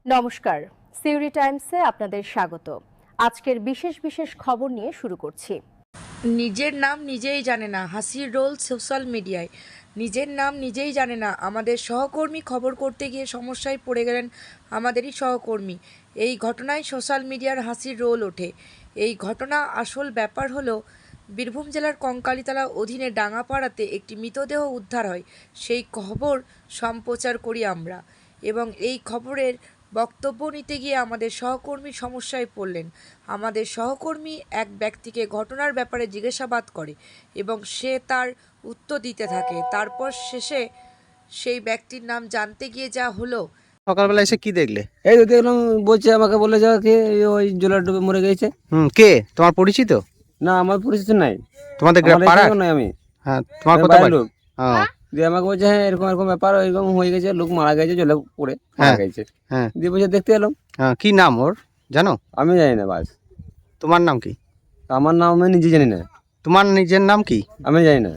নমস্কার, সিউরি টাইমসে আপনাদের স্বাগত। আজকের বিশেষ খবর নিয়ে শুরু করছি। নিজের নাম নিজেই জানে না, হাসির রোল সোশ্যাল মিডিয়ায়। নিজের নাম নিজেই জানে না আমাদের সহকর্মী, খবর করতে গিয়ে সমস্যায় পড়ে গেলেন আমাদেরই সহকর্মী। এই ঘটনায় সোশ্যাল মিডিয়ার হাসির রোল ওঠে। এই ঘটনা আসল ব্যাপার হলো, বীরভূম জেলার কঙ্কালীতলা অধীনে ডাঙ্গাপাড়াতে একটি মৃতদেহ উদ্ধার হয়। সেই খবর সম্প্রচার করি আমরা, এবং এই খবরের বক্তব্য নিতে গিয়ে আমাদের সহকর্মী সমস্যায় পড়লেন। আমাদের সহকর্মী এক ব্যক্তিকে ঘটনার ব্যাপারে জিজ্ঞাসাবাদ করে এবং সে তার উত্তর দিতে থাকে। তারপর শেষে সেই ব্যক্তির নাম জানতে গিয়ে যা হলো। সকালবেলা এসে কি দেখলে? এই তো দেখলাম, বলছে আমাকে বলে যাওয়া কে ওই জলের ডুবে মরে গেছে। কে তোমার পরিচিত? না, আমার পরিচিত নাই, তোমাদের আমার পাড়ার? এখানেও নাই। আমি হ্যাঁ, তোমার কথা বাইরের বলি। লোক। ও, দিয়ে আমাকে বলছে হ্যাঁ এরকম এরকম ব্যাপার, এরকম হয়ে গেছে, লোক মারা গেছে, জলে পড়ে মারা হ্যাঁ, গেছে। হ্যাঁ, দিয়ে বলছে দেখতে এলাম। হ্যাঁ, কি নাম ওর জানো? আমি জানি না, বাস। তোমার নাম কি? আমার নাম আমি নিজে জানি না, তোমার নিজের নাম কি? আমি জানি না।